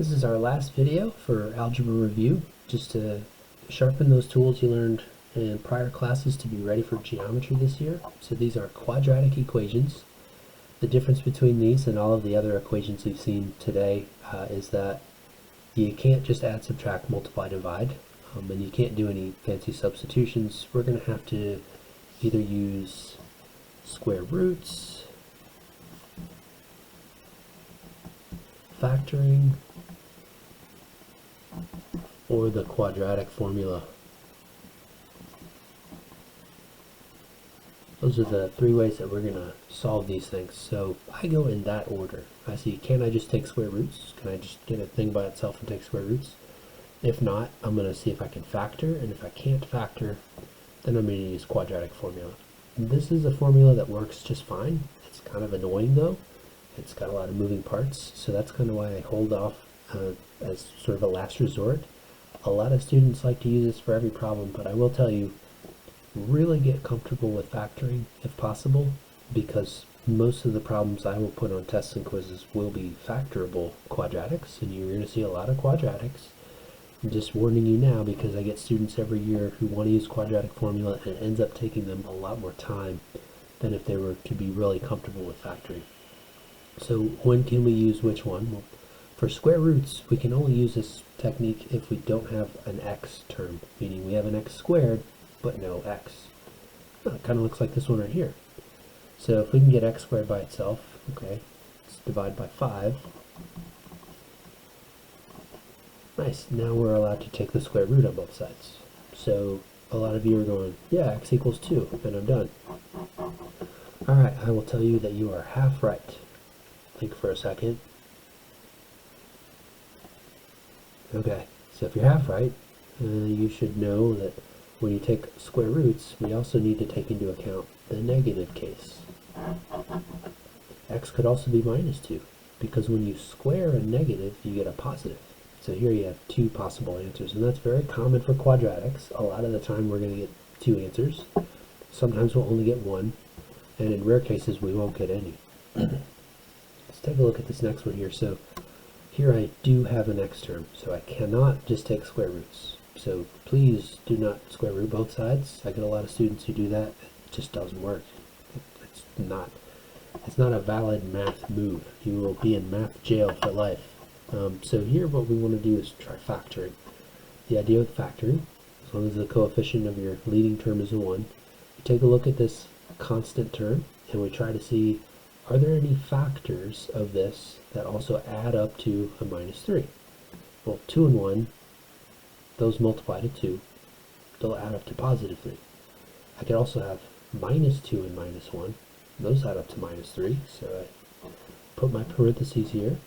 This is our last video for algebra review, just to sharpen those tools you learned in prior classes to be ready for geometry this year. So these are quadratic equations. The difference between these and all of the other equations we've seen today is that you can't just add, subtract, multiply, divide, and you can't do any fancy substitutions. We're going to have to either use square roots, factoring, or the quadratic formula. Those are the three ways that we're going to solve these things. So I go in that order. I see, can I just take square roots? Can I just get a thing by itself and take square roots? If not, I'm going to see if I can factor, and if I can't factor, then I'm going to use quadratic formula. And this is a formula that works just fine. It's kind of annoying though. It's got a lot of moving parts, so that's kind of why I hold off as sort of a last resort. A lot of students like to use this for every problem, but I will tell you, really get comfortable with factoring if possible, because most of the problems I will put on tests and quizzes will be factorable quadratics, and you're going to see a lot of quadratics. I'm just warning you now because I get students every year who want to use quadratic formula, and it ends up taking them a lot more time than if they were to be really comfortable with factoring. So when can we use which one? Well, for square roots, we can only use this technique if we don't have an x term, meaning we have an x squared, but no x. Oh, it kind of looks like this one right here. So if we can get x squared by itself, okay, let's divide by 5. Nice, now we're allowed to take the square root on both sides. So a lot of you are going, yeah, x equals 2, and I'm done. Alright, I will tell you that you are half right. Think for a second. Okay, so if you're half right, you should know that when you take square roots, we also need to take into account the negative case. X could also be minus 2, because when you square a negative, you get a positive. So here you have two possible answers, and that's very common for quadratics. A lot of the time we're going to get two answers. Sometimes we'll only get one, and in rare cases we won't get any. Let's take a look at this next one here. So here I do have an x term, so I cannot just take square roots. So please do not square root both sides. I get a lot of students who do that. It just doesn't work. It's not a valid math move. You will be in math jail for life. So here what we want to do is try factoring. The idea with factoring, as long as the coefficient of your leading term is a 1, you take a look at this constant term and we try to see, are there any factors of this that also add up to a minus 3? Well, 2 and 1, those multiply to 2, they'll add up to positive 3. I could also have minus 2 and minus 1, those add up to minus 3, so I put my parentheses here,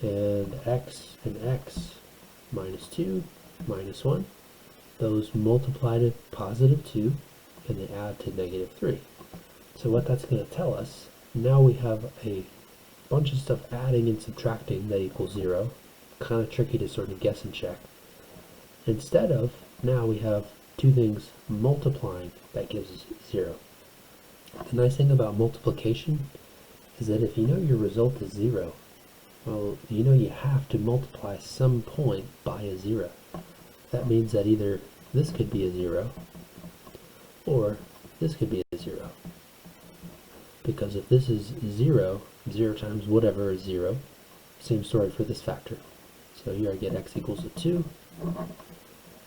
and x and x, minus 2, minus 1, those multiply to positive 2, and they add to negative 3. So what that's going to tell us, now we have a bunch of stuff adding and subtracting that equals 0. Kind of tricky to sort of guess and check. Instead of, now we have two things multiplying that gives us 0. The nice thing about multiplication is that if you know your result is 0, well, you know you have to multiply some point by a 0. That means that either this could be a 0, or this could be a 0. Because if this is 0, 0 times whatever is 0, same story for this factor. So here I get x equals a 2,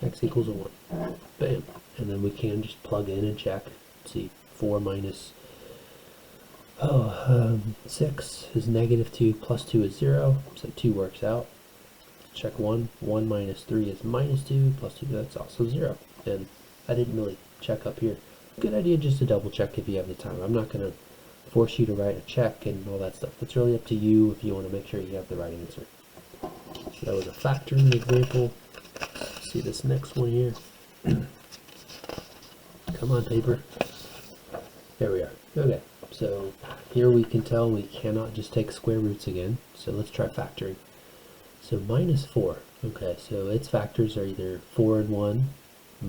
x equals a 1. Bam. And then we can just plug in and check. See, 4 minus 6 is negative 2, plus 2 is 0, so 2 works out. Check 1. 1 minus 3 is minus 2, plus 2, that's also 0. And I didn't really check up here. Good idea just to double check if you have the time. I'm not going to force you to write a check and all that stuff. It's really up to you if you want to make sure you have the right answer. So that was a factoring example. Let's see this next one here. Come on, paper. There we are. Okay, so here we can tell we cannot just take square roots again. So let's try factoring. So minus 4. Okay, so its factors are either 4 and 1,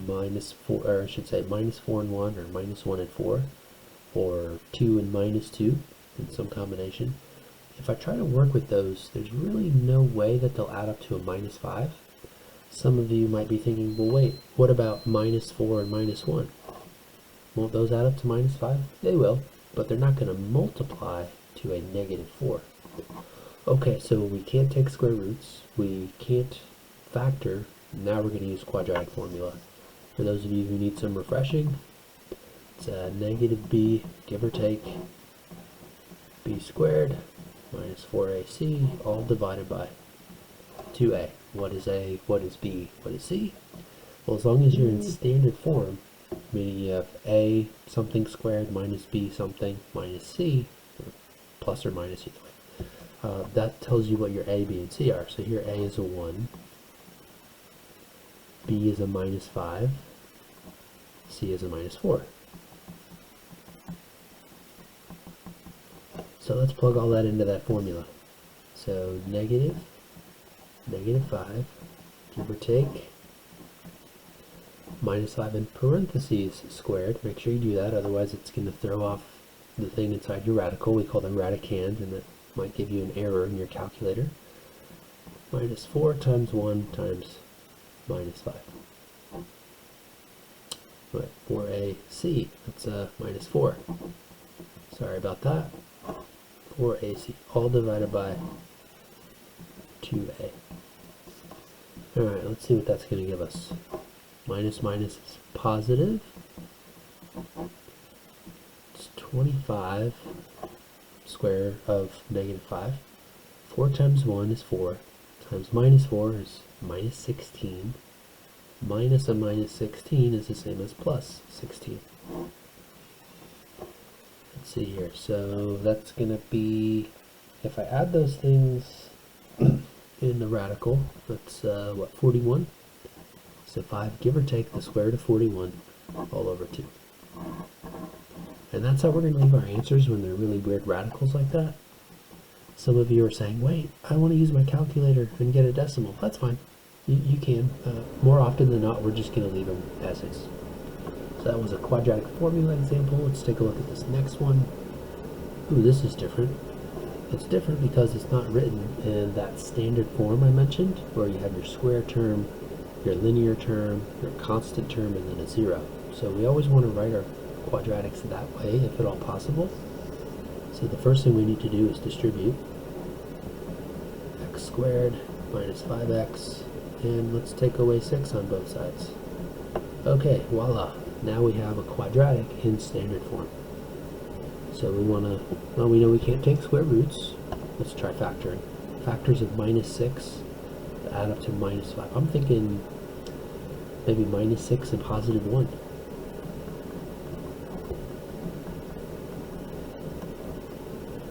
minus 4, or I should say minus 4 and 1, or minus 1 and 4, or 2 and minus 2 in some combination. if I try to work with those, there's really no way that they'll add up to a minus 5. Some of you might be thinking, well wait, what about minus 4 and minus 1? Won't those add up to minus 5? They will, but they're not going to multiply to a negative 4. Okay, so we can't take square roots, we can't factor, now we're going to use quadratic formula. For those of you who need some refreshing, it's negative b, give or take, b squared minus 4ac, all divided by 2a. What is a, what is b, what is c? Well, as long as you're in standard form, meaning you have a something squared minus b something minus c, plus or minus either way, that tells you what your a, b, and c are. So here a is a 1, b is a minus 5, c is a minus 4. So let's plug all that into that formula. So negative 5, give or take, minus 5 in parentheses squared. Make sure you do that, otherwise it's going to throw off the thing inside your radical. We call them radicand, and that might give you an error in your calculator. Minus 4 times 1 times minus 5. Right, 4ac, that's minus 4. Sorry about that. 4ac, all divided by 2a. Alright, let's see what that's going to give us. Minus minus is positive. It's 25 square of negative 5. 4 times 1 is 4. Times minus 4 is minus 16. Minus a minus 16 is the same as plus 16. Let's see here. So that's going to be, if I add those things in the radical, that's what, 41? So 5, give or take, the square root of 41 all over 2. And that's how we're going to leave our answers when they're really weird radicals like that. Some of you are saying, wait, I want to use my calculator and get a decimal. That's fine. You can. More often than not, we're just going to leave them as is. So that was a quadratic formula example. Let's take a look at this next one. Ooh, this is different. It's different because it's not written in that standard form I mentioned, where you have your square term, your linear term, your constant term, and then a 0. So we always want to write our quadratics that way, if at all possible. So the first thing we need to do is distribute x squared minus 5x, and let's take away 6 on both sides. Okay, voila. Now we have a quadratic in standard form. So we want to, well, we know we can't take square roots. Let's try factoring. Factors of minus 6 to add up to minus 5. I'm thinking maybe minus 6 and positive 1.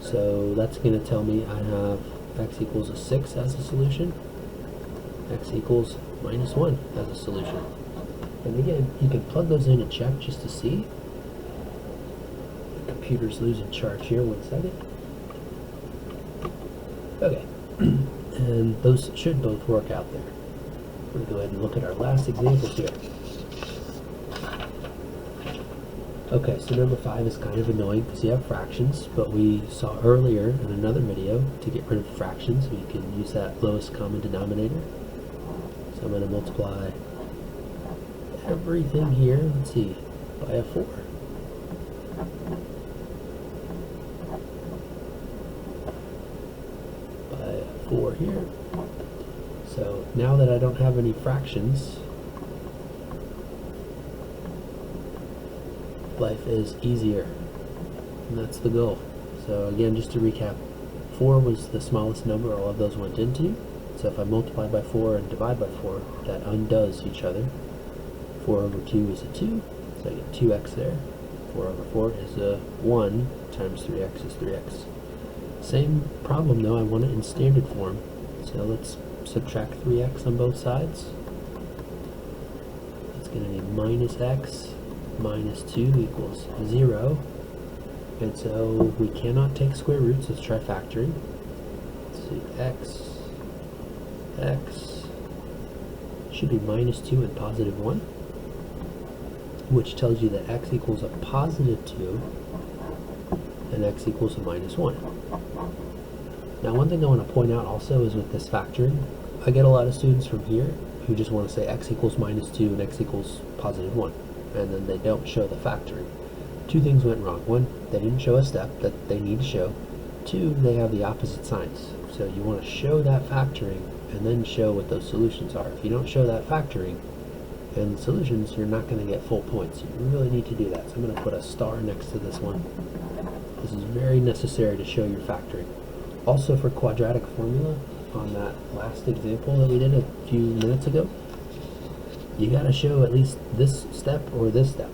So that's going to tell me I have x equals a 6 as a solution, x equals minus 1 as a solution. And again, you can plug those in and check just to see. The computer's losing charge here, 1 second. Okay, and those should both work out there. We're going to go ahead and look at our last examples here. Okay, so number 5 is kind of annoying because you have fractions, but we saw earlier in another video, to get rid of fractions, we can use that lowest common denominator. So I'm going to multiply everything here, let's see, by a 4. By a 4 here. So now that I don't have any fractions, life is easier, and that's the goal. So again, just to recap, 4 was the smallest number all of those went into. So if I multiply by 4 and divide by 4, that undoes each other. 4 over 2 is a 2, so I get 2x there. 4 over 4 is a 1 times 3x is 3x. Same problem though, I want it in standard form. So let's subtract 3x on both sides. It's going to be minus x minus 2 equals 0. And so we cannot take square roots. Let's try factoring. Let's see, x should be minus 2 and positive 1, which tells you that x equals a positive 2 and x equals a minus 1. Now one thing I want to point out also is with this factoring, I get a lot of students from here who just want to say x equals minus 2 and x equals positive 1, and then they don't show the factoring. Two things went wrong. One, they didn't show a step that they need to show. Two, they have the opposite signs. So you want to show that factoring and then show what those solutions are. If you don't show that factoring and the solutions, you're not going to get full points. You really need to do that. So I'm going to put a star next to this one. This is very necessary to show your factoring. Also for quadratic formula, on that last example that we did a few minutes ago, you got to show at least this step or this step.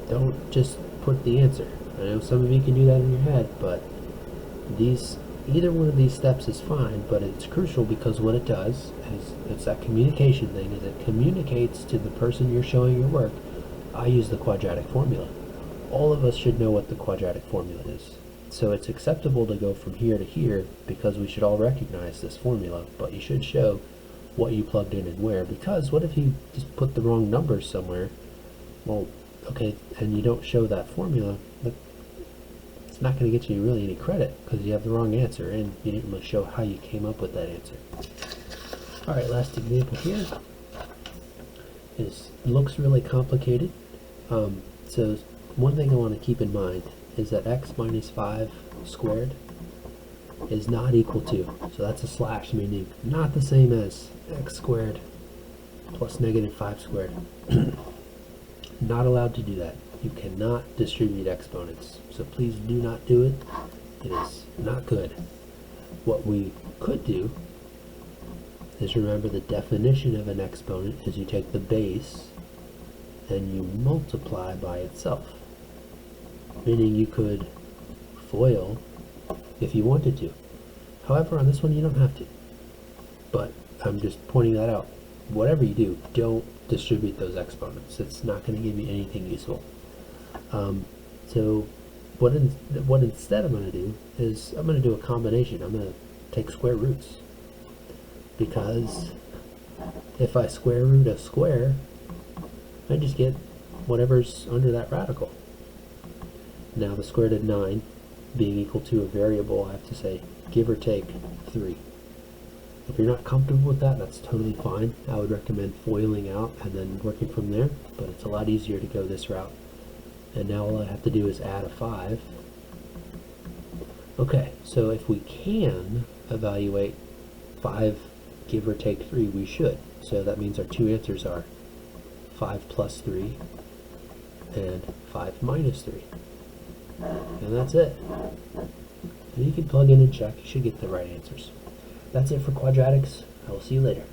Don't just put the answer. I know some of you can do that in your head, but either one of these steps is fine, but it's crucial because what it does is, it's that communication thing, is it communicates to the person you're showing your work, I use the quadratic formula. All of us should know what the quadratic formula is. So it's acceptable to go from here to here because we should all recognize this formula, but you should show what you plugged in and where, because what if you just put the wrong numbers somewhere? Well, okay, and you don't show that formula, it's not going to get you really any credit because you have the wrong answer and you didn't really show how you came up with that answer. Alright, last example here looks really complicated. So one thing I want to keep in mind is that x minus 5 squared is not equal to, so that's a slash, meaning not the same as x squared plus negative 5 squared. Not allowed to do that. You cannot distribute exponents, so please do not do it. It is not good. What we could do is remember the definition of an exponent is you take the base and you multiply by itself, meaning you could FOIL if you wanted to. However, on this one you don't have to, but I'm just pointing that out. Whatever you do, don't distribute those exponents. It's not going to give you anything useful. So what instead I'm going to do is I'm going to do a combination. I'm going to take square roots, because if I square root a square, I just get whatever's under that radical. Now the square root of 9 being equal to a variable, I have to say give or take 3. If you're not comfortable with that, that's totally fine. I would recommend foiling out and then working from there, but it's a lot easier to go this route. And now all I have to do is add a 5. Okay, so if we can evaluate 5 give or take 3, we should. So that means our two answers are 5 plus 3 and 5 minus 3. And that's it. And you can plug in and check. You should get the right answers. That's it for quadratics. I will see you later.